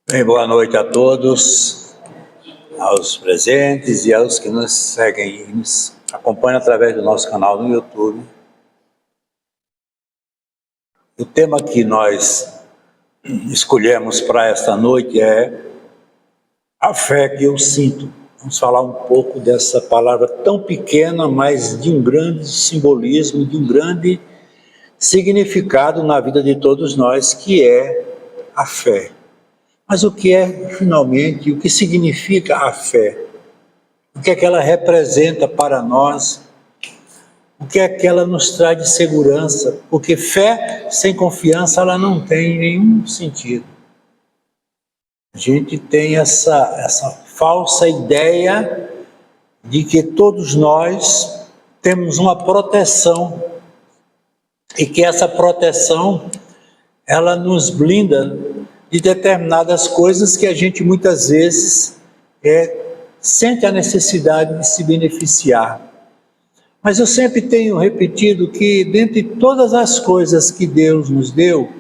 Bem, boa noite a todos, aos presentes e aos que nos seguem e nos acompanham através do nosso canal no YouTube. O tema que nós escolhemos para esta noite é a fé que eu sinto. Vamos falar um pouco dessa palavra tão pequena, mas de um grande simbolismo, de um grande significado na vida de todos nós, que é a fé. Mas o que é, finalmente, o que significa a fé? O que é que ela representa para nós? O que é que ela nos traz de segurança? Porque fé sem confiança, ela não tem nenhum sentido. A gente tem essa falsa ideia de que todos nós temos uma proteção e que essa proteção, ela nos blinda de determinadas coisas que a gente muitas vezes sente a necessidade de se beneficiar. Mas eu sempre tenho repetido que dentre todas as coisas que Deus nos deu,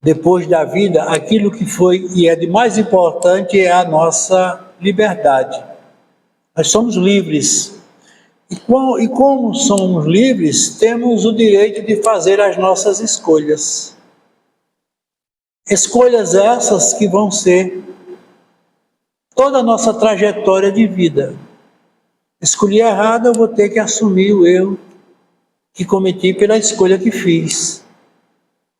depois da vida, aquilo que foi e é de mais importante é a nossa liberdade. Nós somos livres. E como somos livres, temos o direito de fazer as nossas escolhas. Escolhas essas que vão ser toda a nossa trajetória de vida. Escolhi errado, eu vou ter que assumir o erro que cometi pela escolha que fiz.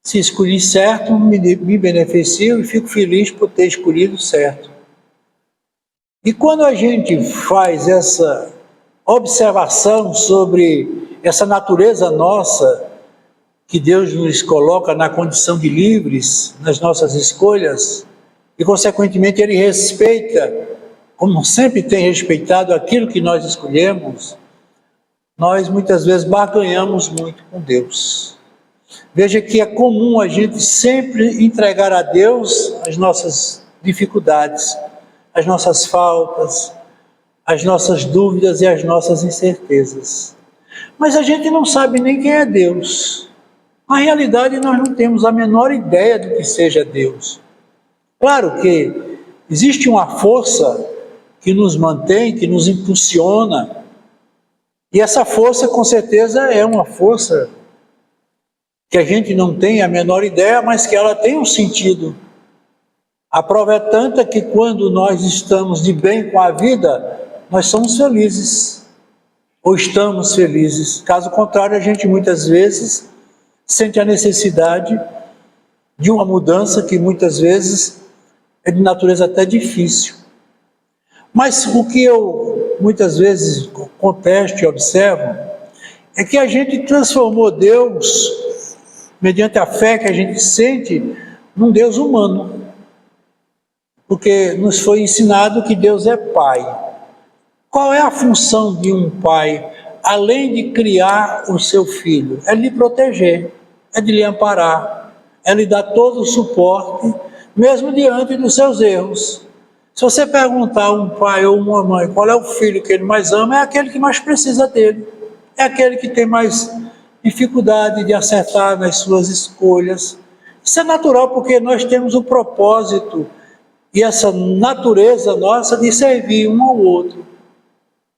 Se escolhi certo, me beneficio e fico feliz por ter escolhido certo. E quando a gente faz essa observação sobre essa natureza nossa, que Deus nos coloca na condição de livres nas nossas escolhas, e consequentemente Ele respeita, como sempre tem respeitado aquilo que nós escolhemos, nós muitas vezes barganhamos muito com Deus. Veja que é comum a gente sempre entregar a Deus as nossas dificuldades, as nossas faltas, as nossas dúvidas e as nossas incertezas. Mas a gente não sabe nem quem é Deus. Na realidade, nós não temos a menor ideia do que seja Deus. Claro que existe uma força que nos mantém, que nos impulsiona, e essa força, com certeza, é uma força que a gente não tem a menor ideia, mas que ela tem um sentido. A prova é tanta que quando nós estamos de bem com a vida, nós somos felizes, ou estamos felizes. Caso contrário, a gente muitas vezes sente a necessidade de uma mudança que muitas vezes é de natureza até difícil. Mas o que eu muitas vezes contesto e observo é que a gente transformou Deus, mediante a fé que a gente sente, num Deus humano. Porque nos foi ensinado que Deus é Pai. Qual é a função de um pai, além de criar o seu filho? É lhe proteger, é de lhe amparar, é lhe dar todo o suporte, mesmo diante dos seus erros. Se você perguntar a um pai ou uma mãe qual é o filho que ele mais ama, é aquele que mais precisa dele. É aquele que tem mais dificuldade de acertar nas suas escolhas. Isso é natural porque nós temos o propósito e essa natureza nossa de servir um ao outro.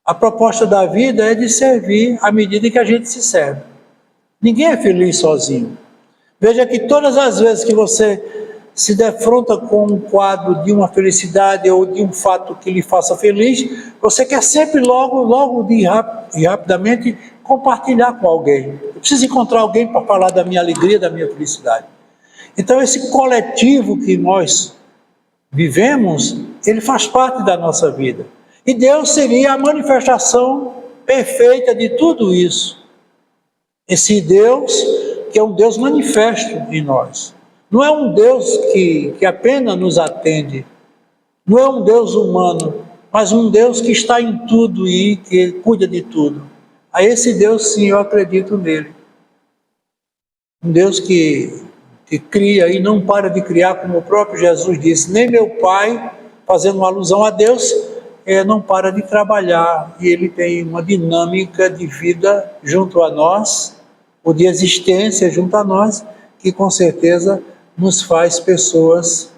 A proposta da vida é de servir à medida que a gente se serve. Ninguém é feliz sozinho. Veja que todas as vezes que você se defronta com um quadro de uma felicidade ou de um fato que lhe faça feliz, você quer sempre logo e rapidamente compartilhar com alguém. Eu preciso encontrar alguém para falar da minha alegria, da minha felicidade. Então esse coletivo que nós vivemos, ele faz parte da nossa vida. E Deus seria a manifestação perfeita de tudo isso. Esse Deus que é um Deus manifesto em nós. Não é um Deus que apenas nos atende. Não é um Deus humano, mas um Deus que está em tudo e que cuida de tudo. A esse Deus, sim, eu acredito nele. Um Deus que cria e não para de criar, como o próprio Jesus disse. Nem meu Pai, fazendo uma alusão a Deus, não para de trabalhar, e Ele tem uma dinâmica de vida junto a nós, ou de existência junto a nós, que com certeza nos faz pessoas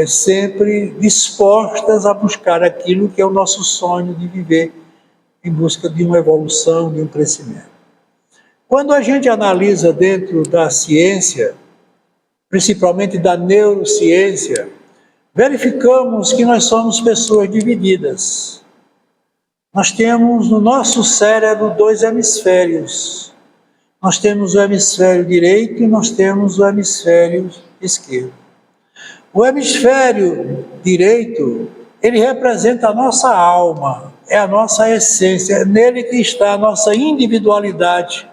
sempre dispostas a buscar aquilo que é o nosso sonho de viver em busca de uma evolução, de um crescimento. Quando a gente analisa dentro da ciência, principalmente da neurociência, verificamos que nós somos pessoas divididas. Nós temos no nosso cérebro 2 hemisférios. Nós temos o hemisfério direito e nós temos o hemisfério esquerdo. O hemisfério direito, ele representa a nossa alma, é a nossa essência, é nele que está a nossa individualidade,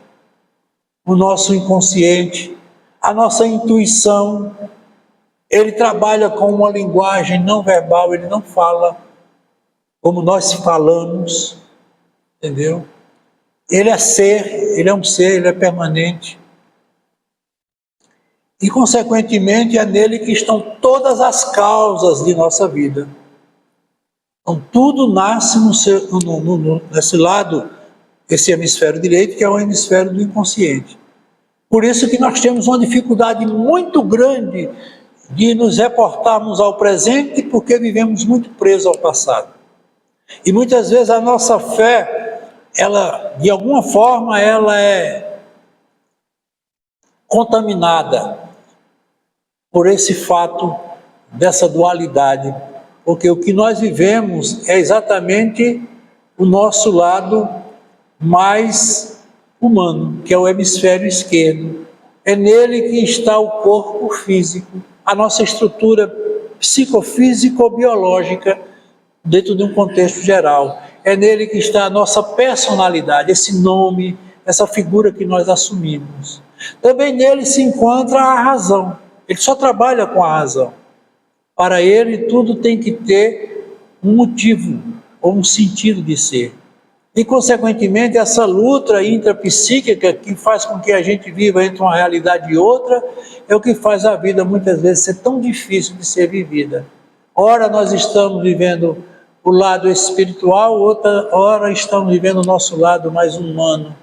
o nosso inconsciente, a nossa intuição. Ele trabalha com uma linguagem não verbal, ele não fala como nós falamos, entendeu? Ele é ser, ele é um ser, ele é permanente. E, consequentemente, é nele que estão todas as causas de nossa vida. Então, tudo nasce nesse lado, esse hemisfério direito, que é o hemisfério do inconsciente. Por isso que nós temos uma dificuldade muito grande de nos reportarmos ao presente, porque vivemos muito presos ao passado. E muitas vezes a nossa fé, ela, de alguma forma, ela é contaminada por esse fato dessa dualidade, porque o que nós vivemos é exatamente o nosso lado mais humano, que é o hemisfério esquerdo. É nele que está o corpo físico, a nossa estrutura psicofísico-biológica dentro de um contexto geral. É nele que está a nossa personalidade, esse nome, essa figura que nós assumimos. Também nele se encontra a razão. Ele só trabalha com a razão. Para ele, tudo tem que ter um motivo ou um sentido de ser. E, consequentemente, essa luta intrapsíquica que faz com que a gente viva entre uma realidade e outra é o que faz a vida, muitas vezes, ser tão difícil de ser vivida. Ora, nós estamos vivendo o lado espiritual, outra hora estamos vivendo o nosso lado mais humano.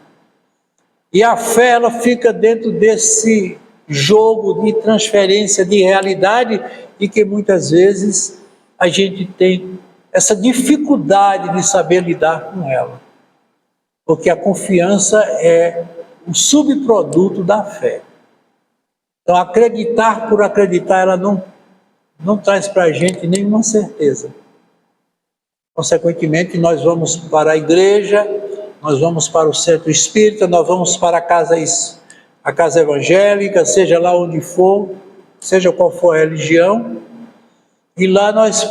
E a fé, ela fica dentro desse jogo de transferência de realidade e que muitas vezes a gente tem essa dificuldade de saber lidar com ela. Porque a confiança é um subproduto da fé. Então, acreditar por acreditar, ela não traz para a gente nenhuma certeza. Consequentemente, nós vamos para a igreja, nós vamos para o centro espírita, nós vamos para a casa evangélica, seja lá onde for, seja qual for a religião, e lá nós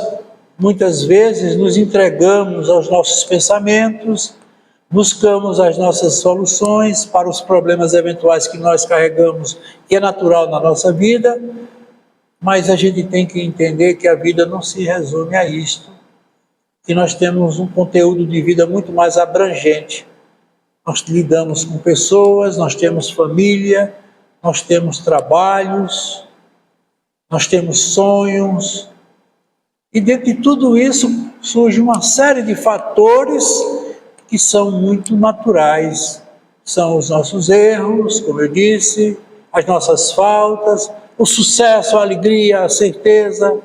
muitas vezes nos entregamos aos nossos pensamentos, buscamos as nossas soluções para os problemas eventuais que nós carregamos, que é natural na nossa vida, mas a gente tem que entender que a vida não se resume a isto, que nós temos um conteúdo de vida muito mais abrangente. Nós lidamos com pessoas, nós temos família, nós temos trabalhos, nós temos sonhos, e dentro de tudo isso surge uma série de fatores que são muito naturais. São os nossos erros, como eu disse, as nossas faltas, o sucesso, a alegria, a certeza,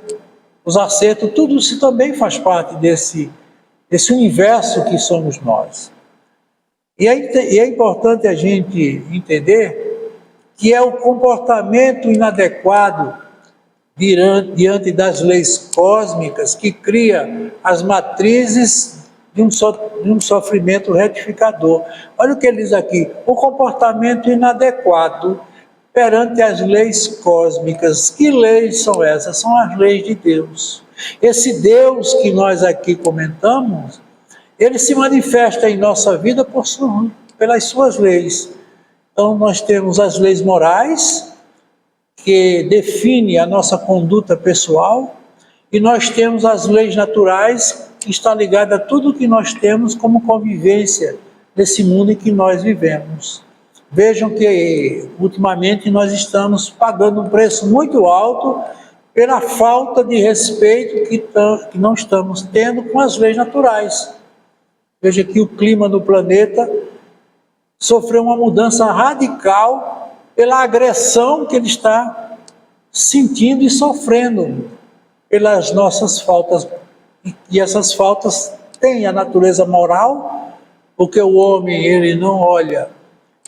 os acertos, tudo isso também faz parte desse universo que somos nós. E é importante a gente entender que é o comportamento inadequado diante das leis cósmicas que cria as matrizes de um sofrimento retificador. Olha o que ele diz aqui: o comportamento inadequado perante as leis cósmicas. Que leis são essas? São as leis de Deus. Esse Deus que nós aqui comentamos, ele se manifesta em nossa vida pelas suas leis. Então nós temos as leis morais, que define a nossa conduta pessoal, e nós temos as leis naturais, que está ligada a tudo que nós temos como convivência nesse mundo em que nós vivemos. Vejam que ultimamente nós estamos pagando um preço muito alto pela falta de respeito que não estamos tendo com as leis naturais. Veja que o clima do planeta sofreu uma mudança radical pela agressão que ele está sentindo e sofrendo pelas nossas faltas. E essas faltas têm a natureza moral, porque o homem ele não olha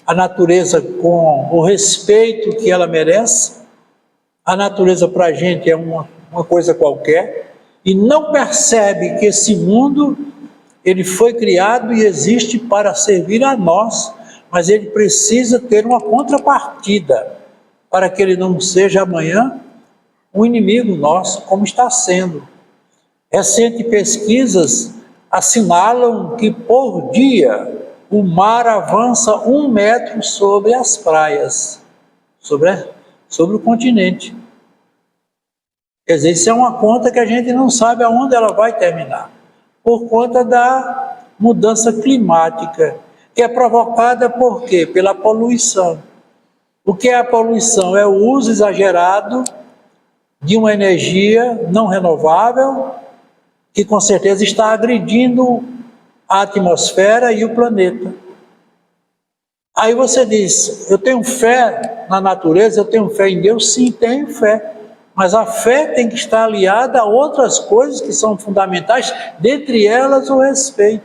a natureza com o respeito que ela merece. A natureza para a gente é uma coisa qualquer, e não percebe que esse mundo ele foi criado e existe para servir a nós, mas ele precisa ter uma contrapartida, para que ele não seja amanhã um inimigo nosso, como está sendo. Recentes pesquisas assinalam que por dia o mar avança 1 metro sobre as praias, sobre o continente. Quer dizer, isso é uma conta que a gente não sabe aonde ela vai terminar, por conta da mudança climática, que é provocada por quê? Pela poluição. O que é a poluição? É o uso exagerado de uma energia não renovável, que com certeza está agredindo a atmosfera e o planeta. Aí você diz, eu tenho fé na natureza, eu tenho fé em Deus? Sim, tenho fé. Mas a fé tem que estar aliada a outras coisas que são fundamentais, dentre elas o respeito.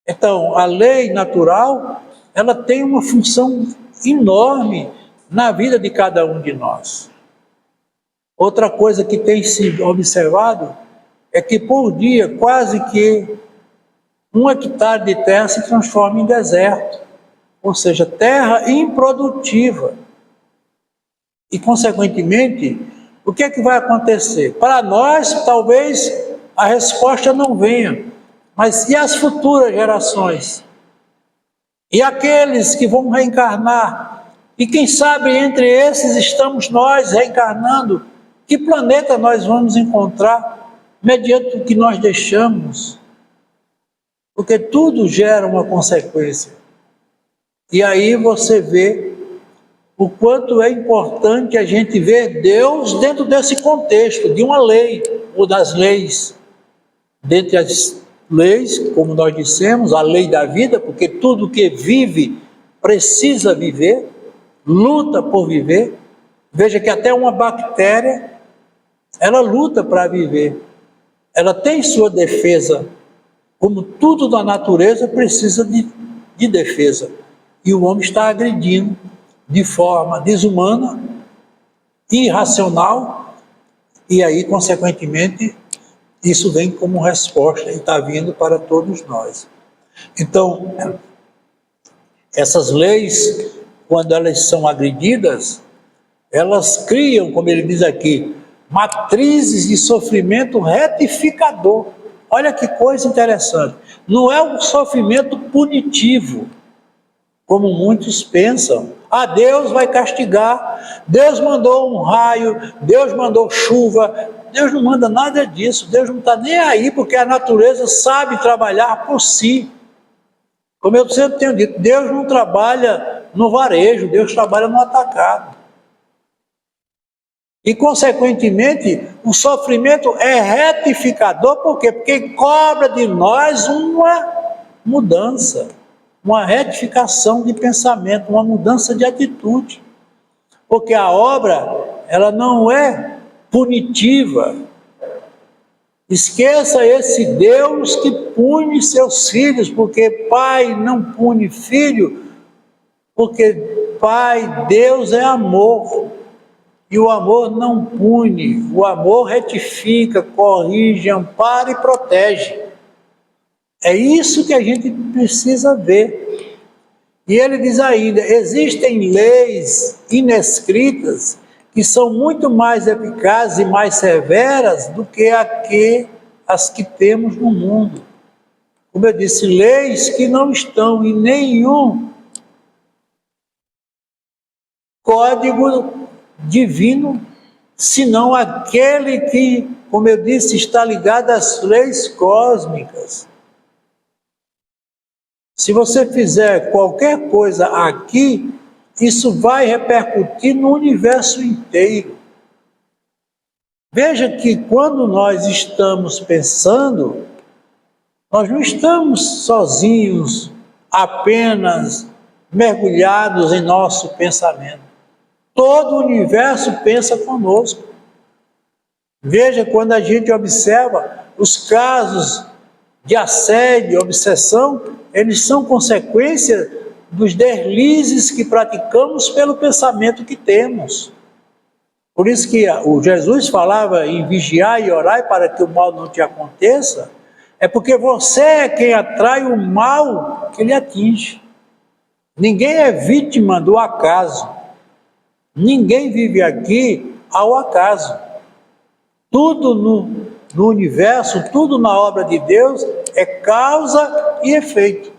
Então, a lei natural, ela tem uma função enorme na vida de cada um de nós. Outra coisa que tem sido observado é que por dia quase que 1 hectare de terra se transforma em deserto, ou seja, terra improdutiva. E, consequentemente, o que é que vai acontecer? Para nós, talvez a resposta não venha, mas e as futuras gerações? E aqueles que vão reencarnar? E quem sabe entre esses estamos nós reencarnando? Que planeta nós vamos encontrar mediante o que nós deixamos? Porque tudo gera uma consequência. E aí você vê o quanto é importante a gente ver Deus dentro desse contexto, de uma lei, ou das leis. Dentre as leis, como nós dissemos, a lei da vida, porque tudo que vive precisa viver, luta por viver. Veja que até uma bactéria, ela luta para viver. Ela tem sua defesa, como tudo da natureza precisa de defesa. E o homem está agredindo de forma desumana, irracional, e aí, consequentemente, isso vem como resposta e está vindo para todos nós. Então, essas leis, quando elas são agredidas, elas criam, como ele diz aqui, matrizes de sofrimento retificador. Olha que coisa interessante. Não é um sofrimento punitivo, como muitos pensam. Ah, Deus vai castigar, Deus mandou um raio, Deus mandou chuva. Deus não manda nada disso, Deus não está nem aí, porque a natureza sabe trabalhar por si. Como eu sempre tenho dito, Deus não trabalha no varejo, Deus trabalha no atacado. E, consequentemente, o sofrimento é retificador, por quê? Porque cobra de nós uma mudança, uma retificação de pensamento, uma mudança de atitude. Porque a obra, ela não é punitiva. Esqueça esse Deus que pune seus filhos, porque pai não pune filho, porque pai, Deus é amor. E o amor não pune, o amor retifica, corrige, ampara e protege. É isso que a gente precisa ver. E ele diz ainda, existem leis inescritas que são muito mais eficazes e mais severas do que as que temos no mundo. Como eu disse, leis que não estão em nenhum código divino, senão aquele que, como eu disse, está ligado às leis cósmicas. Se você fizer qualquer coisa aqui, isso vai repercutir no universo inteiro. Veja que quando nós estamos pensando, nós não estamos sozinhos, apenas mergulhados em nosso pensamento. Todo o universo pensa conosco. Veja, quando a gente observa os casos de assédio, obsessão, eles são consequência dos deslizes que praticamos pelo pensamento que temos. Por isso que o Jesus falava em vigiar e orar para que o mal não te aconteça, é porque você é quem atrai o mal que lhe atinge. Ninguém é vítima do acaso. Ninguém vive aqui ao acaso. Tudo no universo, tudo na obra de Deus é causa e efeito.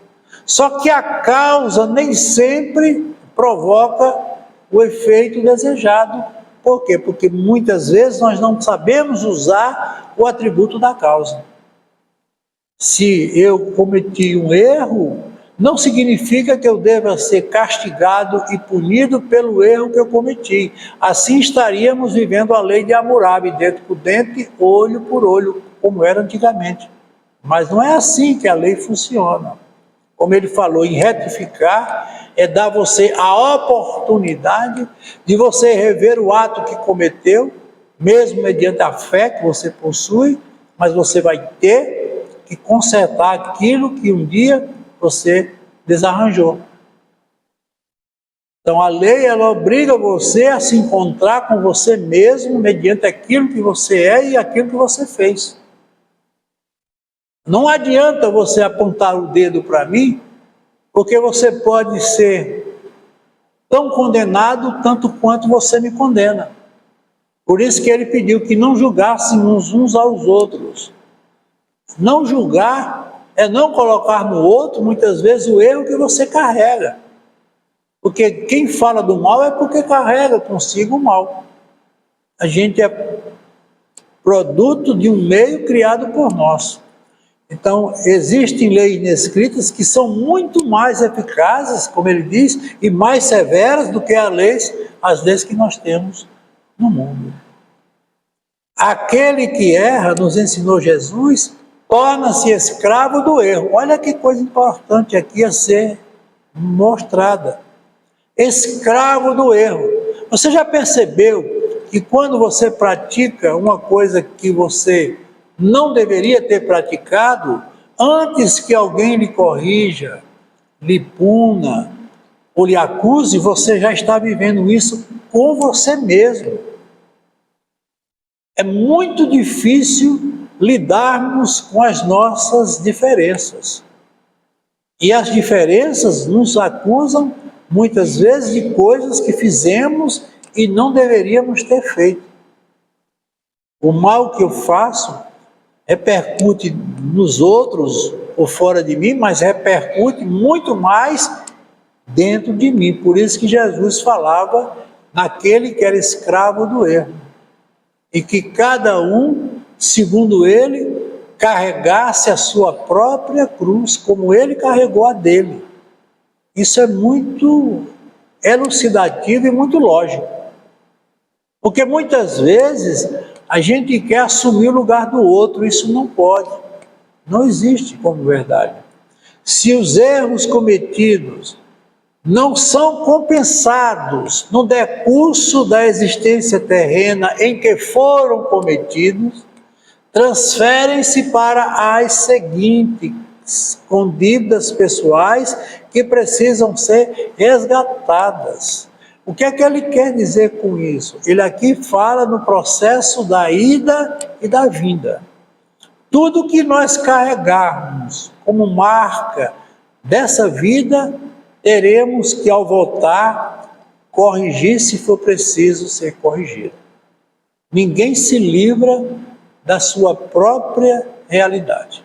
Só que a causa nem sempre provoca o efeito desejado. Por quê? Porque muitas vezes nós não sabemos usar o atributo da causa. Se eu cometi um erro, não significa que eu deva ser castigado e punido pelo erro que eu cometi. Assim estaríamos vivendo a lei de Hammurabi, dente por dente, olho por olho, como era antigamente. Mas não é assim que a lei funciona. Como ele falou, em retificar é dar a você a oportunidade de você rever o ato que cometeu, mesmo mediante a fé que você possui, mas você vai ter que consertar aquilo que um dia você desarranjou. Então a lei, ela obriga você a se encontrar com você mesmo mediante aquilo que você é e aquilo que você fez. Não adianta você apontar o dedo para mim, porque você pode ser tão condenado tanto quanto você me condena. Por isso que ele pediu que não julgássemos uns aos outros. Não julgar é não colocar no outro, muitas vezes, o erro que você carrega. Porque quem fala do mal é porque carrega consigo o mal. A gente é produto de um meio criado por nós. Então, existem leis inescritas que são muito mais eficazes, como ele diz, e mais severas do que as leis que nós temos no mundo. Aquele que erra, nos ensinou Jesus, torna-se escravo do erro. Olha que coisa importante aqui a ser mostrada. Escravo do erro. Você já percebeu que quando você pratica uma coisa que você não deveria ter praticado, antes que alguém lhe corrija, lhe puna ou lhe acuse, você já está vivendo isso com você mesmo. É muito difícil lidarmos com as nossas diferenças. E as diferenças nos acusam muitas vezes de coisas que fizemos e não deveríamos ter feito. O mal que eu faço repercute nos outros ou fora de mim, mas repercute muito mais dentro de mim. Por isso que Jesus falava naquele que era escravo do erro. E que cada um, segundo ele, carregasse a sua própria cruz, como ele carregou a dele. Isso é muito elucidativo e muito lógico. Porque muitas vezes a gente quer assumir o lugar do outro, isso não pode, não existe como verdade. Se os erros cometidos não são compensados no decurso da existência terrena em que foram cometidos, transferem-se para as seguintes, com dívidas pessoais que precisam ser resgatadas. O que é que ele quer dizer com isso? Ele aqui fala no processo da ida e da vinda. Tudo que nós carregarmos como marca dessa vida, teremos que, ao voltar, corrigir se for preciso ser corrigido. Ninguém se livra da sua própria realidade.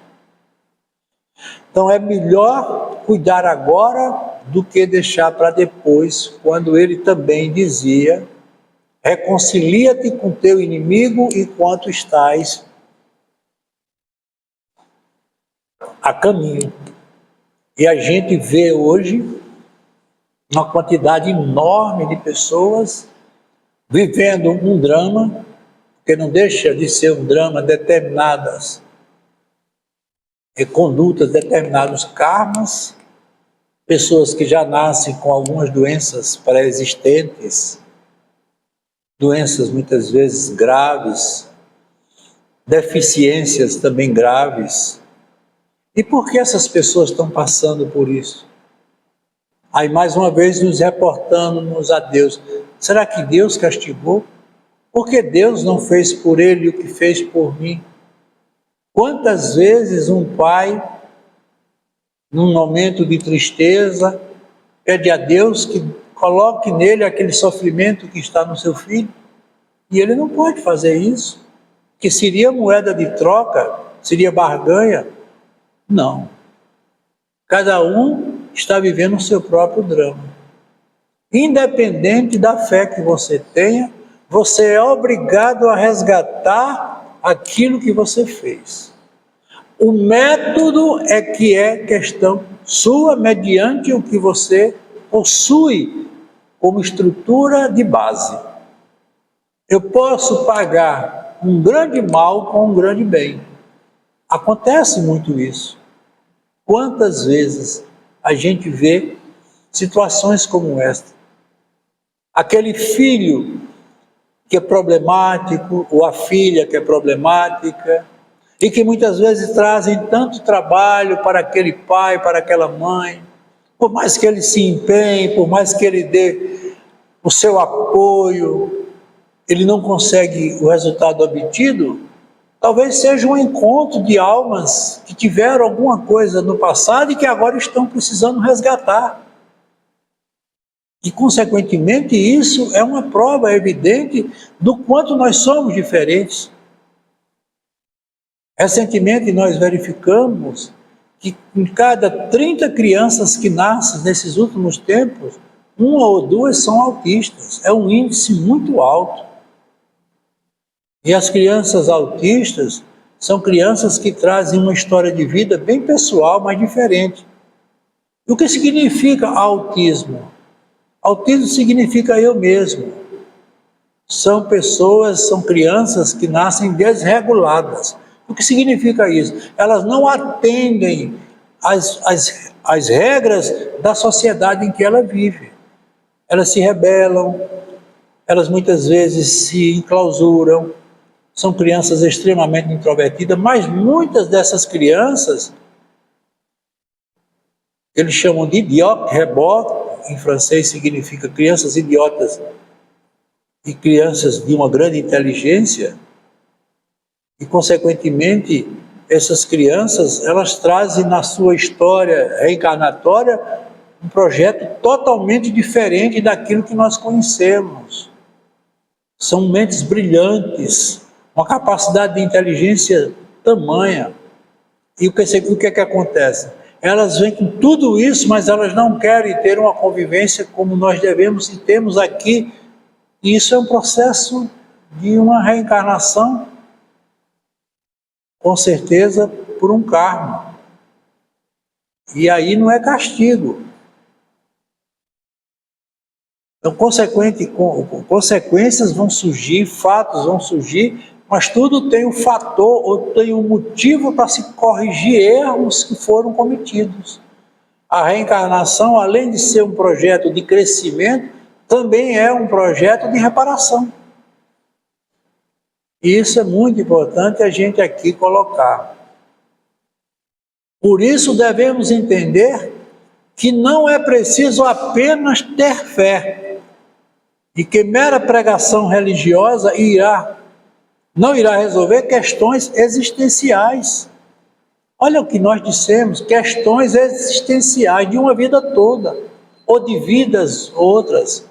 Então é melhor cuidar agora do que deixar para depois, quando ele também dizia: reconcilia-te com teu inimigo enquanto estás a caminho. E a gente vê hoje uma quantidade enorme de pessoas vivendo um drama, que não deixa de ser um drama, determinadas condutas, determinados karmas, pessoas que já nascem com algumas doenças pré-existentes, doenças muitas vezes graves, deficiências também graves. E por que essas pessoas estão passando por isso? Aí mais uma vez nos reportamos a Deus. Será que Deus castigou? Por que Deus não fez por ele o que fez por mim? Quantas vezes um pai, num momento de tristeza, pede a Deus que coloque nele aquele sofrimento que está no seu filho? E ele não pode fazer isso, que seria moeda de troca, seria barganha. Não. Cada um está vivendo o seu próprio drama. Independente da fé que você tenha, você é obrigado a resgatar aquilo que você fez. O método é que é questão sua, mediante o que você possui como estrutura de base. Eu posso pagar um grande mal com um grande bem. Acontece muito isso. Quantas vezes a gente vê situações como esta? Aquele filho que é problemático, ou a filha que é problemática, e que muitas vezes trazem tanto trabalho para aquele pai, para aquela mãe, por mais que ele se empenhe, por mais que ele dê o seu apoio, ele não consegue o resultado obtido. Talvez seja um encontro de almas que tiveram alguma coisa no passado e que agora estão precisando resgatar. E, consequentemente, isso é uma prova evidente do quanto nós somos diferentes. Recentemente, nós verificamos que em cada 30 crianças que nascem nesses últimos tempos, 1 ou 2 são autistas. É um índice muito alto. E as crianças autistas são crianças que trazem uma história de vida bem pessoal, mas diferente. E o que significa autismo? Autismo significa eu mesmo. São pessoas, são crianças que nascem desreguladas. O que significa isso? Elas não atendem às regras da sociedade em que ela vive. Elas se rebelam, elas muitas vezes se enclausuram, são crianças extremamente introvertidas, mas muitas dessas crianças, eles chamam de idiot rebord, em francês significa crianças idiotas e crianças de uma grande inteligência, e consequentemente essas crianças, elas trazem na sua história reencarnatória um projeto totalmente diferente daquilo que nós conhecemos. São mentes brilhantes, uma capacidade de inteligência tamanha. E o que é que acontece? Elas vêm com tudo isso, mas elas não querem ter uma convivência como nós devemos e temos aqui. E isso é um processo de uma reencarnação, com certeza por um karma. E aí não é castigo. Então, consequências vão surgir, fatos vão surgir, mas tudo tem um fator ou tem um motivo para se corrigir erros que foram cometidos. A reencarnação, além de ser um projeto de crescimento, também é um projeto de reparação. E isso é muito importante a gente aqui colocar. Por isso devemos entender que não é preciso apenas ter fé, e que mera pregação religiosa não irá resolver questões existenciais. Olha o que nós dissemos, questões existenciais de uma vida toda, ou de vidas outras.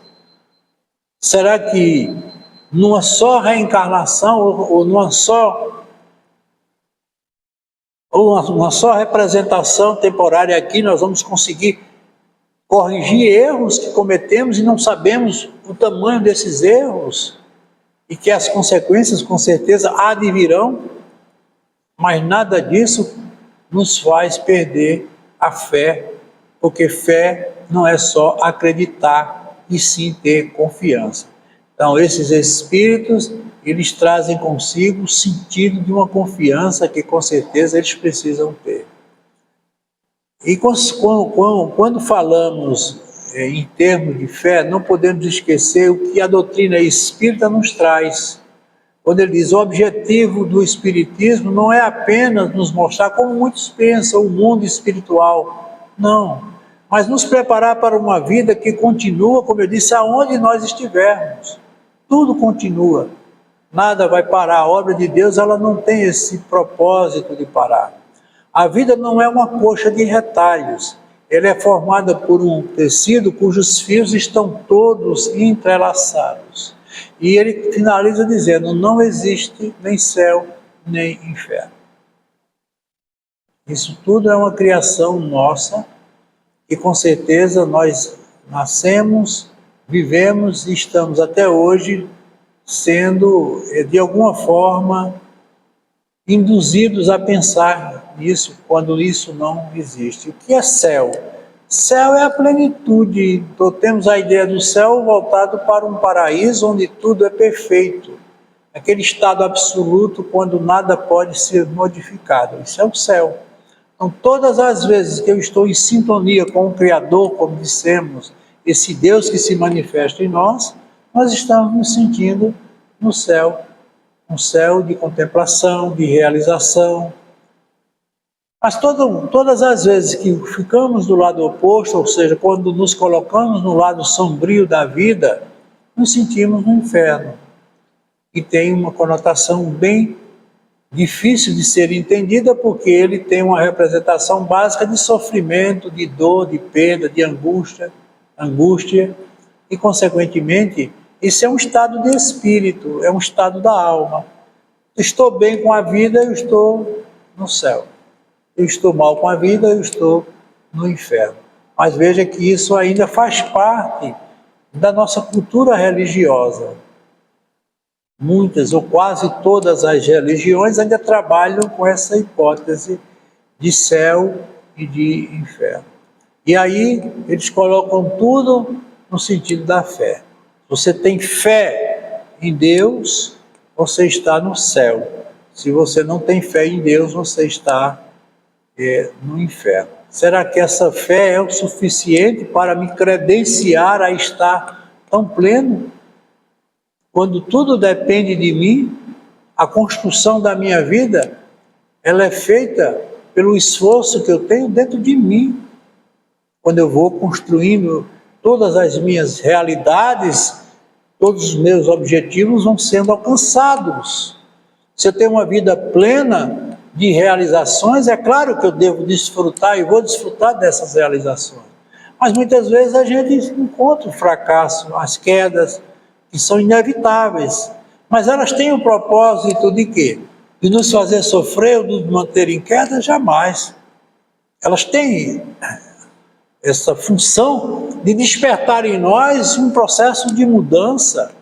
Será que numa só reencarnação, ou numa só representação temporária aqui, nós vamos conseguir corrigir erros que cometemos e não sabemos o tamanho desses erros e que as consequências com certeza advirão, mas nada disso nos faz perder a fé, porque fé não é só acreditar e sim ter confiança. Então esses espíritos, eles trazem consigo o sentido de uma confiança que com certeza eles precisam ter. E quando falamos em termos de fé, não podemos esquecer o que a doutrina espírita nos traz. quando ele diz: o objetivo do Espiritismo não é apenas nos mostrar, como muitos pensam, o mundo espiritual. Não, mas nos preparar para uma vida que continua, como eu disse, aonde nós estivermos. Tudo continua, nada vai parar. A obra de Deus, ela não tem esse propósito de parar. A vida não é uma coxa de retalhos, ela é formada por um tecido cujos fios estão todos entrelaçados. E ele finaliza dizendo: não existe nem céu, nem inferno. Isso tudo é uma criação nossa, e com certeza nós nascemos, vivemos e estamos até hoje sendo, de alguma forma, induzidos a pensar nisso, quando isso não existe. O que é céu? Céu é a plenitude. Então, temos a ideia do céu voltado para um paraíso onde tudo é perfeito. Aquele estado absoluto quando nada pode ser modificado. Isso é o céu. Então, todas as vezes que eu estou em sintonia com o Criador, como dissemos, esse Deus que se manifesta em nós, nós estamos nos sentindo no céu. Um céu de contemplação, de realização. Mas todas as vezes que ficamos do lado oposto, ou seja, quando nos colocamos no lado sombrio da vida, nos sentimos no inferno. E tem uma conotação bem difícil de ser entendida, porque ele tem uma representação básica de sofrimento, de dor, de perda, de angústia, e, consequentemente, isso é um estado de espírito, é um estado da alma. Estou bem com a vida, eu estou no céu. Eu estou mal com a vida, eu estou no inferno. Mas veja que isso ainda faz parte da nossa cultura religiosa. Muitas ou quase todas as religiões ainda trabalham com essa hipótese de céu e de inferno. E aí eles colocam tudo no sentido da fé. Você tem fé em Deus, você está no céu. Se você não tem fé em Deus, você está no inferno. Será que essa fé é o suficiente para me credenciar a estar tão pleno? Quando tudo depende de mim, a construção da minha vida, ela é feita pelo esforço que eu tenho dentro de mim. Quando eu vou construindo todas as minhas realidades, todos os meus objetivos vão sendo alcançados. Se eu tenho uma vida plena de realizações, é claro que eu devo desfrutar e vou desfrutar dessas realizações. Mas muitas vezes a gente encontra o fracasso, as quedas, que são inevitáveis. Mas elas têm o propósito de quê? De nos fazer sofrer ou nos manter em queda? Jamais. Elas têm essa função de despertar em nós um processo de mudança,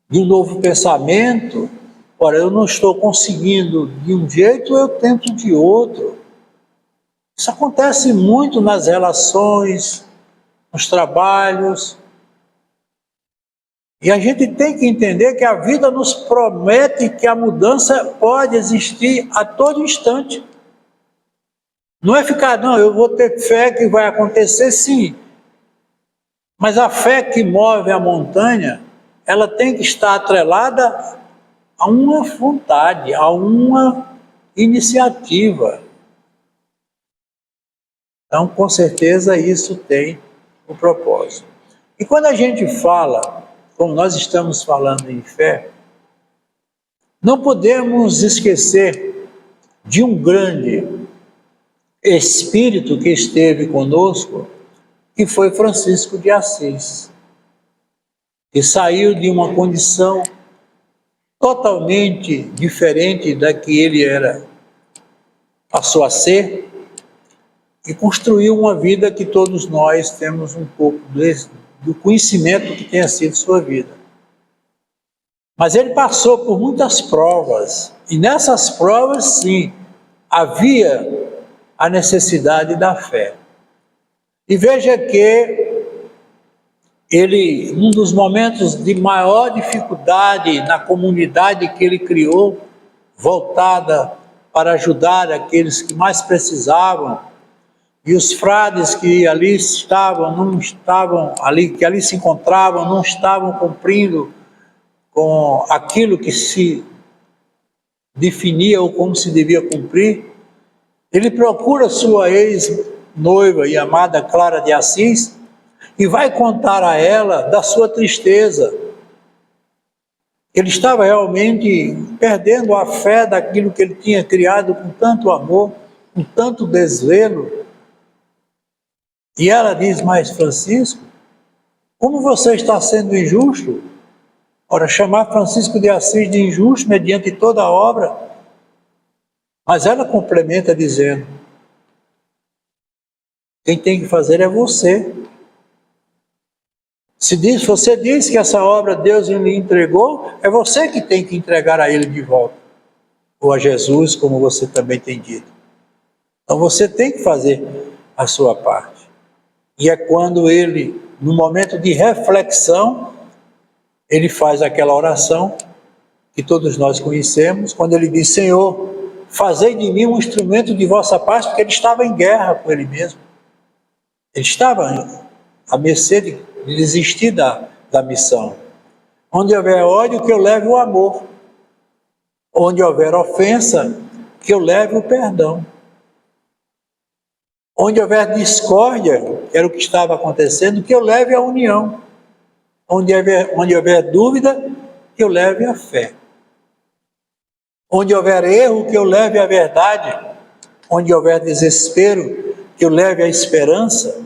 de um novo pensamento. Ora, eu não estou conseguindo de um jeito, eu tento de outro. Isso acontece muito nas relações, nos trabalhos. E a gente tem que entender que a vida nos promete que a mudança pode existir a todo instante. Não é ficar, não, eu vou ter fé que vai acontecer, sim. Mas a fé que move a montanha, ela tem que estar atrelada a uma vontade, a uma iniciativa. Então, com certeza, isso tem o propósito. E quando a gente fala, como nós estamos falando em fé, não podemos esquecer de um grande espírito que esteve conosco, que foi Francisco de Assis, que saiu de uma condição totalmente diferente da que ele passou a ser, e construiu uma vida que todos nós temos um pouco do conhecimento que tenha sido sua vida. Mas ele passou por muitas provas, e nessas provas, sim, havia a necessidade da fé. E veja que ele, num dos momentos de maior dificuldade na comunidade que ele criou, voltada para ajudar aqueles que mais precisavam, e os frades que ali estavam, que ali se encontravam, não estavam cumprindo com aquilo que se definia ou como se devia cumprir, ele procura sua ex-noiva e amada Clara de Assis e vai contar a ela da sua tristeza. Ele estava realmente perdendo a fé daquilo que ele tinha criado com tanto amor, com tanto desvelo. E ela diz: mas Francisco, como você está sendo injusto? Ora, chamar Francisco de Assis de injusto mediante toda a obra. Mas ela complementa dizendo: quem tem que fazer é você. Se você diz que essa obra Deus lhe entregou, é você que tem que entregar a ele de volta. Ou a Jesus, como você também tem dito. Então você tem que fazer a sua parte. E é quando ele, no momento de reflexão, ele faz aquela oração que todos nós conhecemos, quando ele diz: Senhor, fazei de mim um instrumento de vossa paz, porque ele estava em guerra com ele mesmo. Ele estava à mercê de desistir da missão. Onde houver ódio, que eu leve o amor. Onde houver ofensa, que eu leve o perdão. Onde houver discórdia, que era o que estava acontecendo, que eu leve a união. Onde houver dúvida, que eu leve a fé. Onde houver erro, que eu leve a verdade. Onde houver desespero, que eu leve a esperança.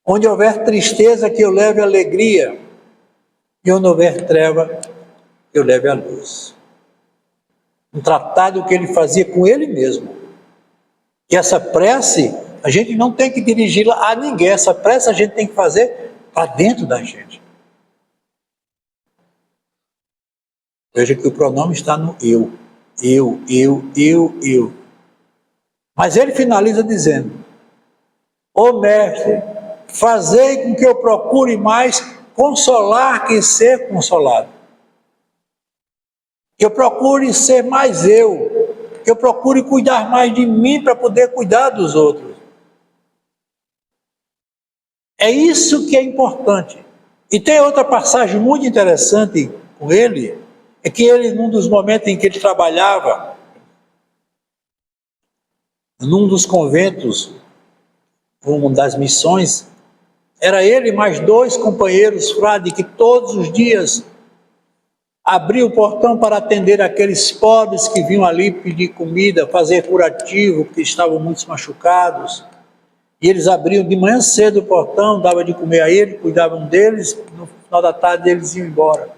Onde houver tristeza, que eu leve a alegria. E onde houver treva, que eu leve a luz. Um tratado que ele fazia com ele mesmo. E essa prece, a gente não tem que dirigi-la a ninguém. Essa prece a gente tem que fazer para dentro da gente. Veja que o pronome está no eu. Eu. Mas ele finaliza dizendo: ó mestre, fazei com que eu procure mais consolar que ser consolado. Que eu procure ser mais eu. Que eu procure cuidar mais de mim para poder cuidar dos outros. É isso que é importante. E tem outra passagem muito interessante com ele, é que ele, num dos momentos em que ele trabalhava, num dos conventos, uma das missões, era ele mais 2 companheiros frades que todos os dias abriam o portão para atender aqueles pobres que vinham ali pedir comida, fazer curativo, porque estavam muito machucados. E eles abriam de manhã cedo o portão, davam de comer a ele, cuidavam deles, no final da tarde eles iam embora.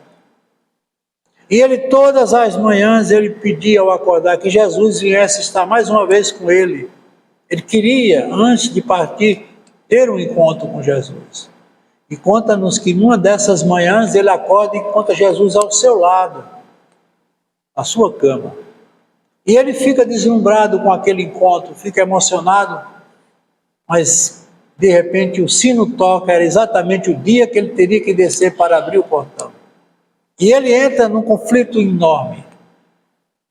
E ele, todas as manhãs, ele pedia ao acordar que Jesus viesse estar mais uma vez com ele. Ele queria, antes de partir, ter um encontro com Jesus. E conta-nos que numa dessas manhãs ele acorda e encontra Jesus ao seu lado, na sua cama. E ele fica deslumbrado com aquele encontro, fica emocionado, mas de repente o sino toca, era exatamente o dia que ele teria que descer para abrir o portão. E ele entra num conflito enorme.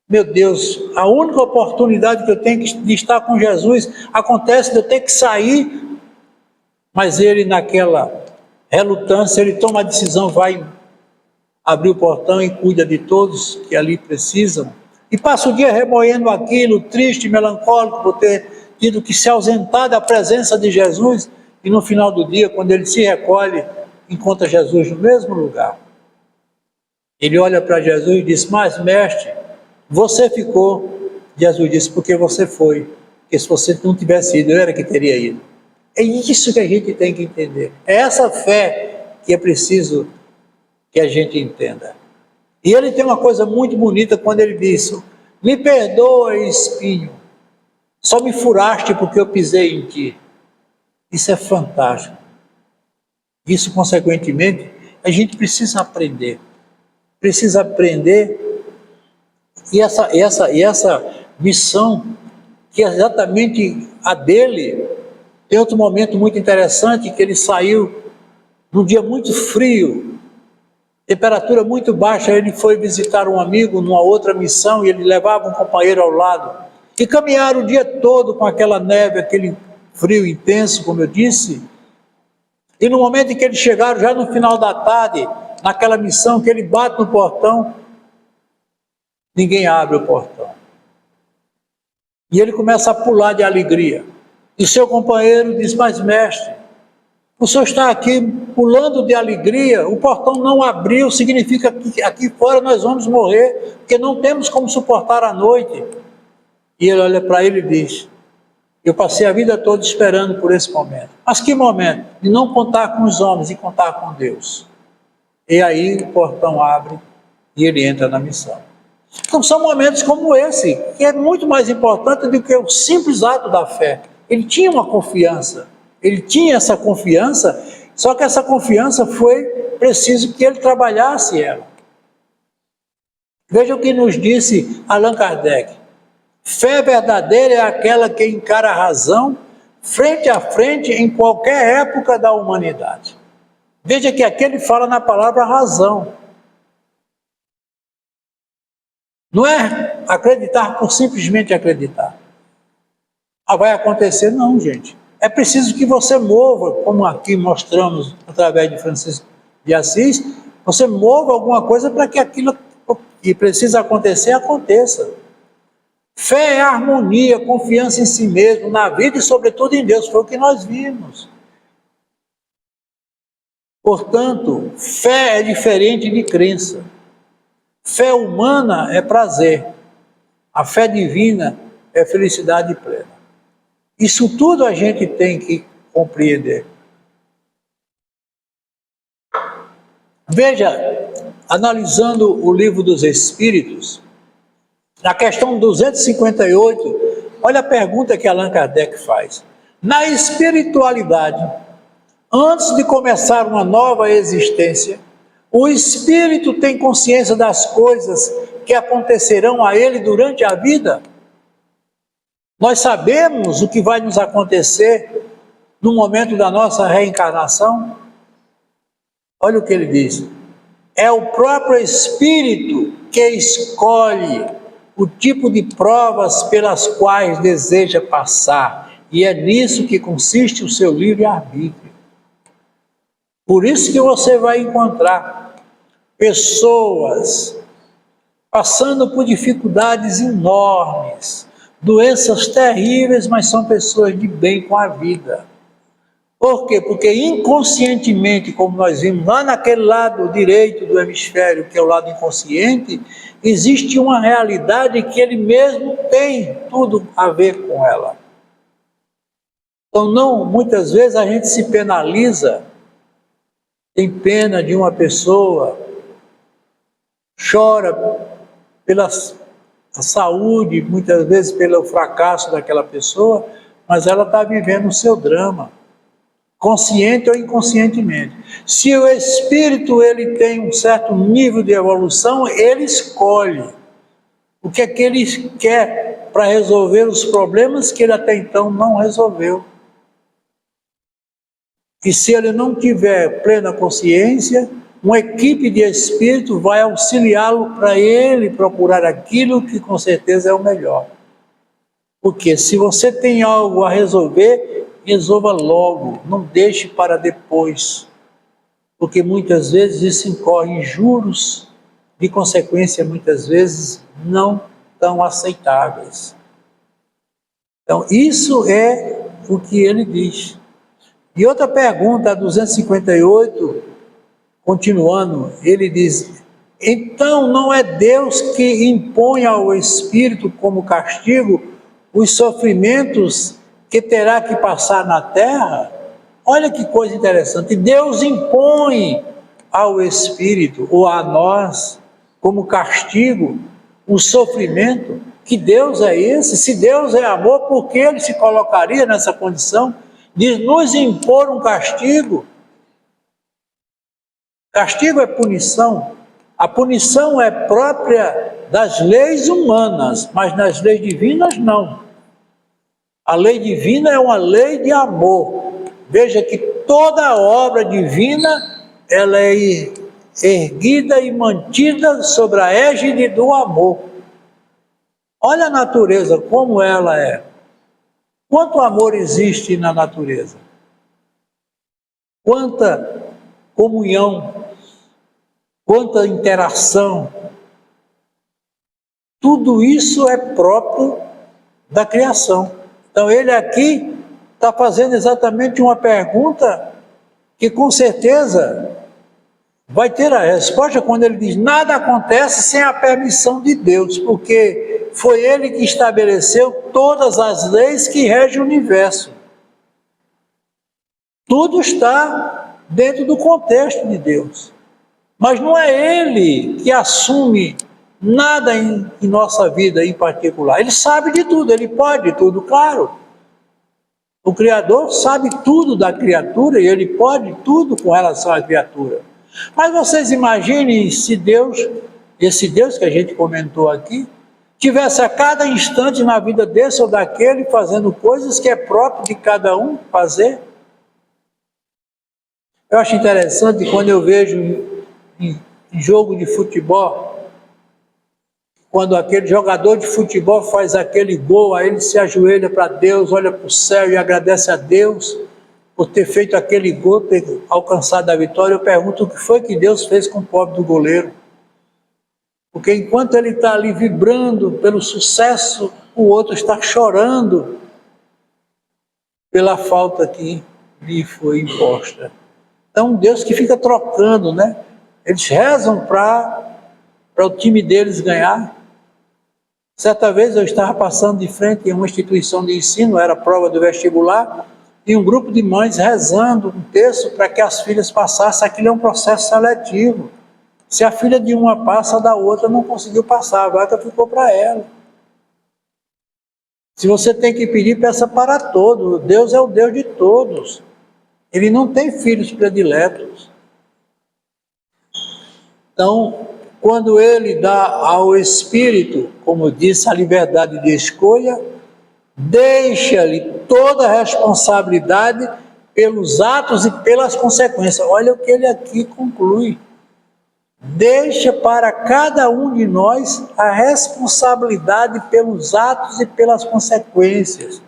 Meu Deus, a única oportunidade que eu tenho de estar com Jesus acontece de eu ter que sair, mas ele, naquela relutância, ele toma a decisão, vai abrir o portão e cuida de todos que ali precisam. E passa o dia remoendo aquilo, triste, melancólico, por ter tido que se ausentar da presença de Jesus. E no final do dia, quando ele se recolhe, encontra Jesus no mesmo lugar. Ele olha para Jesus e diz: mas mestre, você ficou. Jesus disse: porque você foi. Porque se você não tivesse ido, eu era que teria ido. É isso que a gente tem que entender. É essa fé que é preciso que a gente entenda. E ele tem uma coisa muito bonita quando ele diz: me perdoa, espinho, só me furaste porque eu pisei em ti. Isso é fantástico. Isso, consequentemente, a gente precisa aprender. Precisa aprender. E essa missão, que é exatamente a dele. Tem outro momento muito interessante, que ele saiu num dia muito frio, temperatura muito baixa. Ele foi visitar um amigo numa outra missão e ele levava um companheiro ao lado. E caminharam o dia todo com aquela neve, aquele frio intenso, como eu disse. E no momento em que eles chegaram, já no final da tarde, naquela missão que ele bate no portão, ninguém abre o portão. E ele começa a pular de alegria. E seu companheiro diz: mas mestre, o senhor está aqui pulando de alegria, o portão não abriu, significa que aqui fora nós vamos morrer, porque não temos como suportar a noite. E ele olha para ele e diz: eu passei a vida toda esperando por esse momento. Mas que momento? De não contar com os homens e contar com Deus. E aí o portão abre e ele entra na missão. Então são momentos como esse, que é muito mais importante do que o simples ato da fé. Ele tinha uma confiança, ele tinha essa confiança, só que essa confiança foi preciso que ele trabalhasse ela. Veja o que nos disse Allan Kardec: fé verdadeira é aquela que encara a razão frente a frente em qualquer época da humanidade. Veja que aqui ele fala na palavra razão. Não é acreditar por simplesmente acreditar. Ah, vai acontecer? Não, gente. É preciso que você mova, como aqui mostramos através de Francisco de Assis, você mova alguma coisa para que aquilo que precisa acontecer, aconteça. Fé é harmonia, confiança em si mesmo, na vida e sobretudo em Deus, foi o que nós vimos. Portanto, fé é diferente de crença. Fé humana é prazer, a fé divina é felicidade plena. Isso tudo a gente tem que compreender. Veja, analisando o Livro dos Espíritos, na questão 258, olha a pergunta que Allan Kardec faz. Na espiritualidade, antes de começar uma nova existência, o espírito tem consciência das coisas que acontecerão a ele durante a vida? Nós sabemos o que vai nos acontecer no momento da nossa reencarnação? Olha o que ele diz: é o próprio espírito que escolhe o tipo de provas pelas quais deseja passar, e é nisso que consiste o seu livre-arbítrio. Por isso que você vai encontrar pessoas passando por dificuldades enormes, doenças terríveis, mas são pessoas de bem com a vida. Por quê? Porque inconscientemente, como nós vimos lá naquele lado direito do hemisfério, que é o lado inconsciente, existe uma realidade que ele mesmo tem tudo a ver com ela. Então, não, muitas vezes a gente se penaliza, tem pena de uma pessoa, chora pela saúde, muitas vezes pelo fracasso daquela pessoa, mas ela está vivendo o seu drama, consciente ou inconscientemente. Se o espírito ele tem um certo nível de evolução, ele escolhe o que é que ele quer para resolver os problemas que ele até então não resolveu. E se ele não tiver plena consciência, uma equipe de espírito vai auxiliá-lo para ele procurar aquilo que com certeza é o melhor. Porque se você tem algo a resolver, resolva logo, não deixe para depois. Porque muitas vezes isso incorre em juros, de consequência muitas vezes não tão aceitáveis. Então isso é o que ele diz. E outra pergunta, a 258, continuando, ele diz: então não é Deus que impõe ao espírito como castigo os sofrimentos que terá que passar na terra? Olha que coisa interessante, Deus impõe ao espírito ou a nós como castigo o sofrimento. Que Deus é esse? Se Deus é amor, por que ele se colocaria nessa condição de nos impor um castigo? Castigo é punição. A punição é própria das leis humanas, mas nas leis divinas não. A lei divina é uma lei de amor. Veja que toda a obra divina ela é erguida e mantida sobre a égide do amor. Olha a natureza como ela é. Quanto amor existe na natureza? Quanta comunhão quanta interação. Tudo isso é próprio da criação. Então ele aqui está fazendo exatamente uma pergunta que com certeza vai ter a resposta quando ele diz: nada acontece sem a permissão de Deus, porque foi ele que estabeleceu todas as leis que regem o universo. Tudo está dentro do contexto de Deus. Mas não é ele que assume nada em nossa vida em particular. Ele sabe de tudo, ele pode tudo, claro. O Criador sabe tudo da criatura e ele pode tudo com relação à criatura. Mas vocês imaginem se Deus, esse Deus que a gente comentou aqui, tivesse a cada instante na vida desse ou daquele fazendo coisas que é próprio de cada um fazer. Eu acho interessante quando eu vejo em jogo de futebol, quando aquele jogador de futebol faz aquele gol, aí ele se ajoelha para Deus, olha para o céu e agradece a Deus por ter feito aquele gol, ter alcançado a vitória. Eu pergunto o que foi que Deus fez com o pobre do goleiro. Porque enquanto ele está ali vibrando pelo sucesso, o outro está chorando pela falta que lhe foi imposta. Então Deus que fica trocando, né? Eles rezam para o time deles ganhar. Certa vez eu estava passando de frente em uma instituição de ensino, era prova do vestibular, e um grupo de mães rezando um texto para que as filhas passassem. Aquilo é um processo seletivo. Se a filha de uma passa, a da outra não conseguiu passar, a vaga ficou para ela. Se você tem que pedir, peça para todos. Deus é o Deus de todos. Ele não tem filhos prediletos. Então, quando ele dá ao Espírito, como disse, a liberdade de escolha, deixa-lhe toda a responsabilidade pelos atos e pelas consequências. Olha o que ele aqui conclui. Deixa para cada um de nós a responsabilidade pelos atos e pelas consequências.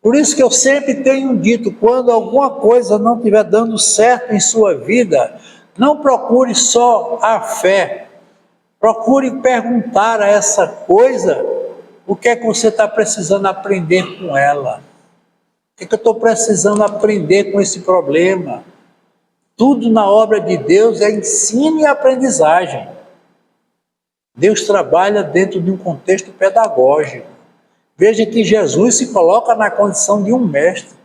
Por isso que eu sempre tenho dito, quando alguma coisa não estiver dando certo em sua vida, não procure só a fé. Procure perguntar a essa coisa o que é que você está precisando aprender com ela. O que é que eu estou precisando aprender com esse problema? Tudo na obra de Deus é ensino e aprendizagem. Deus trabalha dentro de um contexto pedagógico. Veja que Jesus se coloca na condição de um mestre.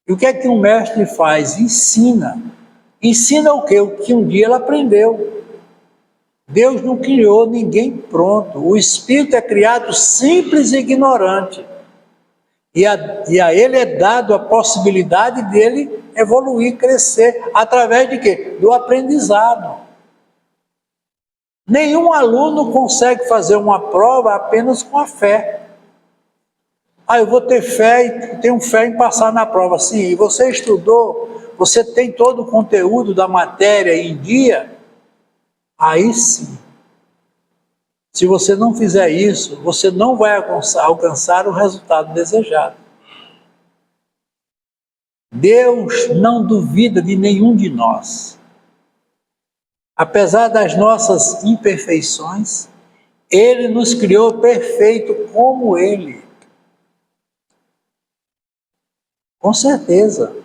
E o que é que um mestre faz? Ensina. Ensina o quê? O que um dia ele aprendeu. Deus não criou ninguém pronto. O espírito é criado simples e ignorante. E a ele é dado a possibilidade dele evoluir, crescer, através de quê? Do aprendizado. Nenhum aluno consegue fazer uma prova apenas com a fé. Eu vou ter fé e tenho fé em passar na prova. Sim, e você estudou, você tem todo o conteúdo da matéria em dia, aí sim. Se você não fizer isso, você não vai alcançar o resultado desejado. Deus não duvida de nenhum de nós. Apesar das nossas imperfeições, Ele nos criou perfeito como Ele. Com certeza.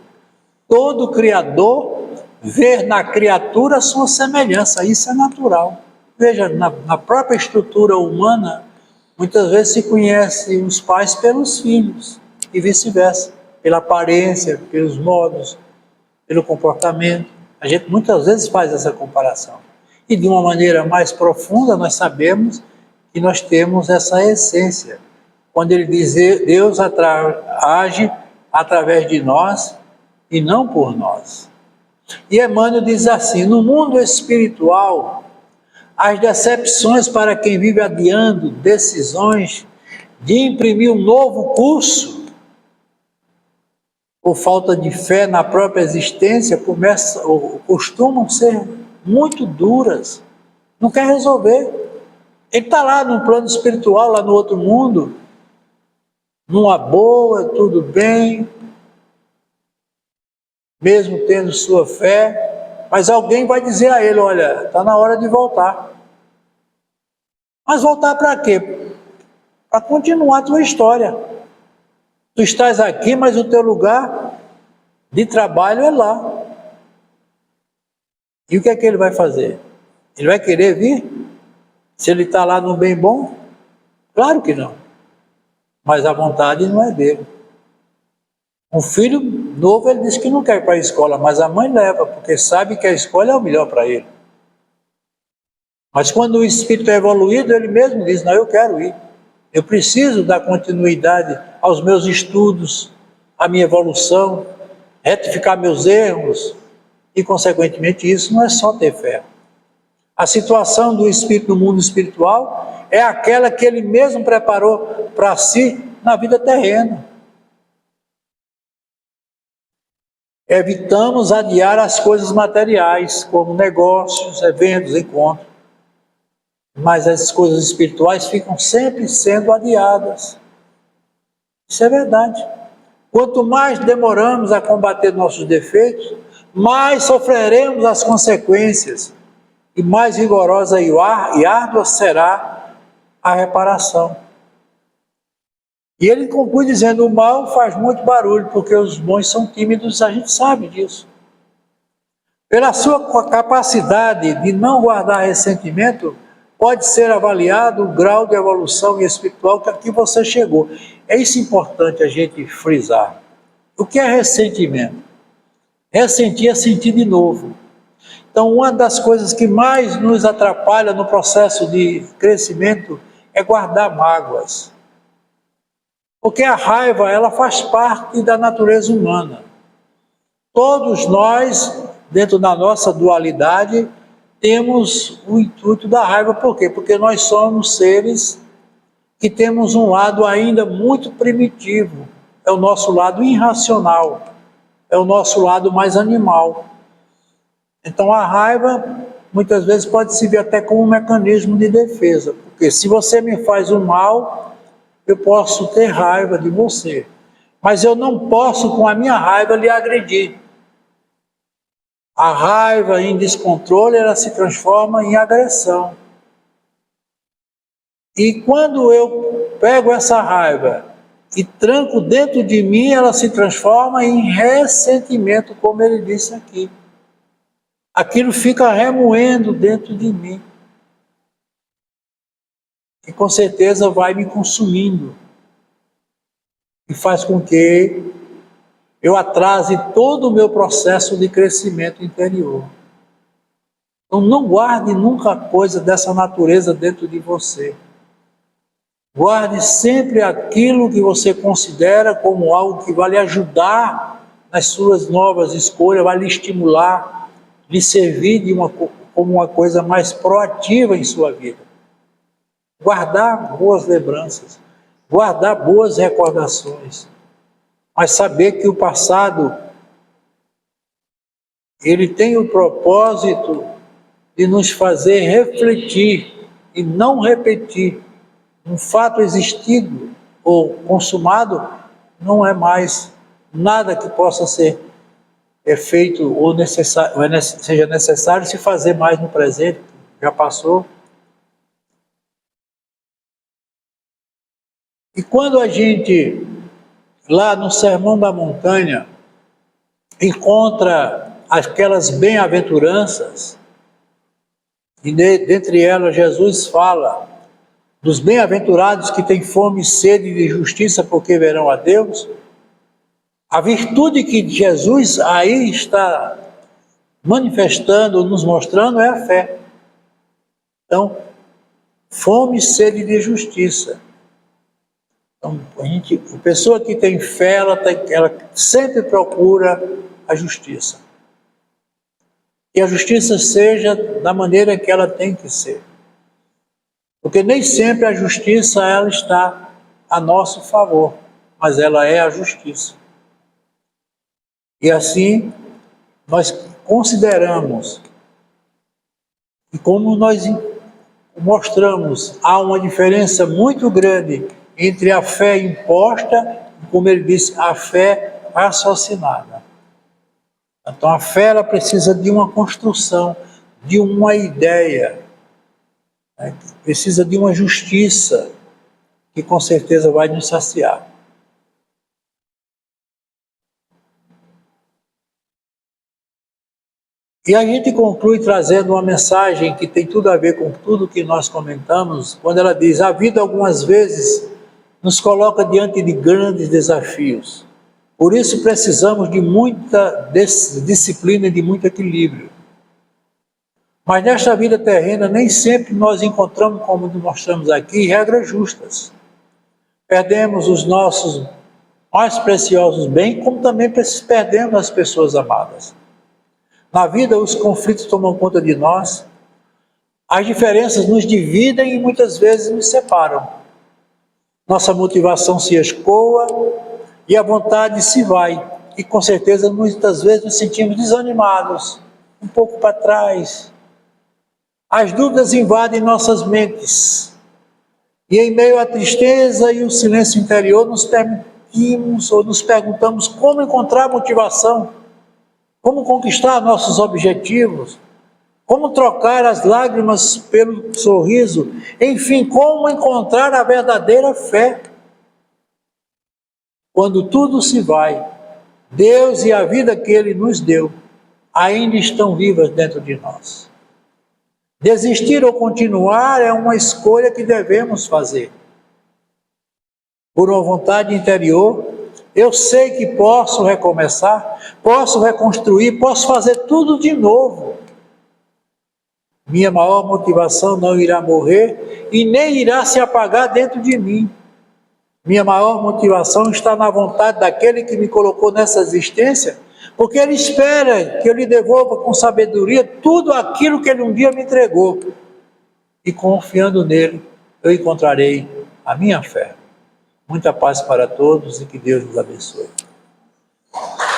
Todo Criador vê na criatura a sua semelhança, isso é natural. Veja, na própria estrutura humana, muitas vezes se conhece os pais pelos filhos e vice-versa, pela aparência, pelos modos, pelo comportamento. A gente muitas vezes faz essa comparação. E de uma maneira mais profunda, nós sabemos que nós temos essa essência. Quando ele diz Deus age através de nós e não por nós. E Emmanuel diz assim: no mundo espiritual, as decepções para quem vive adiando decisões de imprimir um novo curso, por falta de fé na própria existência, costumam ser muito duras. Não quer resolver. Ele está lá no plano espiritual, lá no outro mundo, numa boa, tudo bem, mesmo tendo sua fé, Mas alguém vai dizer a ele, olha, está na hora de voltar. Mas voltar para quê? Para continuar a tua história. Tu estás aqui, mas o teu lugar de trabalho é lá. E o que é que ele vai fazer? Ele vai querer vir? Se ele está lá no bem bom? Claro que não. Mas a vontade não é dele. Um filho novo, ele diz que não quer ir para a escola, mas a mãe leva, porque sabe que a escola é o melhor para ele. Mas quando o espírito é evoluído, ele mesmo diz, não, eu quero ir. Eu preciso dar continuidade aos meus estudos, à minha evolução, retificar meus erros, e consequentemente isso não é só ter fé. A situação do espírito no mundo espiritual é aquela que ele mesmo preparou para si na vida terrena. Evitamos adiar as coisas materiais, como negócios, eventos, encontros. Mas as coisas espirituais ficam sempre sendo adiadas. Isso é verdade. Quanto mais demoramos a combater nossos defeitos, mais sofreremos as consequências e mais rigorosa e árdua será a reparação. E ele conclui dizendo, o mal faz muito barulho, porque os bons são tímidos, a gente sabe disso. Pela sua capacidade de não guardar ressentimento, pode ser avaliado o grau de evolução espiritual que você chegou. É isso importante a gente frisar. O que é ressentimento? Ressentir é sentir de novo. Então, uma das coisas que mais nos atrapalha no processo de crescimento é guardar mágoas. Porque a raiva, ela faz parte da natureza humana. Todos nós, dentro da nossa dualidade, temos o intuito da raiva. Por quê? Porque nós somos seres que temos um lado ainda muito primitivo. É o nosso lado irracional. É o nosso lado mais animal. Então a raiva, muitas vezes, pode se ver até como um mecanismo de defesa. Porque se você me faz o mal, eu posso ter raiva de você. Mas eu não posso, com a minha raiva, lhe agredir. A raiva em descontrole, ela se transforma em agressão. E quando eu pego essa raiva e tranco dentro de mim, ela se transforma em ressentimento, como ele disse aqui. Aquilo fica remoendo dentro de mim. E com certeza vai me consumindo. E faz com que eu atrase todo o meu processo de crescimento interior. Então não guarde nunca coisa dessa natureza dentro de você. Guarde sempre aquilo que você considera como algo que vai lhe ajudar nas suas novas escolhas, vai lhe estimular, lhe servir como uma coisa mais proativa em sua vida. Guardar boas lembranças, guardar boas recordações, mas saber que o passado, ele tem o propósito de nos fazer refletir e não repetir. Um fato existido ou consumado não é mais nada que possa ser feito ou seja necessário se fazer mais no presente, já passou. E quando a gente, lá no Sermão da Montanha, encontra aquelas bem-aventuranças, e dentre elas Jesus fala dos bem-aventurados que têm fome e sede de justiça, porque verão a Deus, a virtude que Jesus aí está manifestando, nos mostrando, é a fé. Então, fome e sede de justiça. Então, a pessoa que tem fé, ela sempre procura a justiça. Que a justiça seja da maneira que ela tem que ser. Porque nem sempre a justiça ela está a nosso favor, mas ela é a justiça. E assim, nós consideramos, e como nós mostramos, há uma diferença muito grande entre a fé imposta e, como ele disse, a fé raciocinada. Então a fé ela precisa de uma construção, de uma ideia, né? Precisa de uma justiça que com certeza vai nos saciar. E a gente conclui trazendo uma mensagem que tem tudo a ver com tudo que nós comentamos, quando ela diz: a vida algumas vezes nos coloca diante de grandes desafios. Por isso precisamos de muita disciplina e de muito equilíbrio. Mas nesta vida terrena nem sempre nós encontramos, como mostramos aqui, regras justas. Perdemos os nossos mais preciosos bens, como também perdemos as pessoas amadas. Na vida, os conflitos tomam conta de nós, as diferenças nos dividem e muitas vezes nos separam. Nossa motivação se escoa e a vontade se vai. E com certeza, muitas vezes nos sentimos desanimados, um pouco para trás. As dúvidas invadem nossas mentes. E em meio à tristeza e o silêncio interior, nos permitimos ou nos perguntamos como encontrar motivação, como conquistar nossos objetivos, como trocar as lágrimas pelo sorriso, enfim, como encontrar a verdadeira fé. Quando tudo se vai, Deus e a vida que Ele nos deu ainda estão vivas dentro de nós. Desistir ou continuar é uma escolha que devemos fazer. Por uma vontade interior, eu sei que posso recomeçar, posso reconstruir, posso fazer tudo de novo. Minha maior motivação não irá morrer e nem irá se apagar dentro de mim. Minha maior motivação está na vontade daquele que me colocou nessa existência, porque Ele espera que eu lhe devolva com sabedoria tudo aquilo que Ele um dia me entregou. E confiando nele, eu encontrarei a minha fé. Muita paz para todos e que Deus nos abençoe.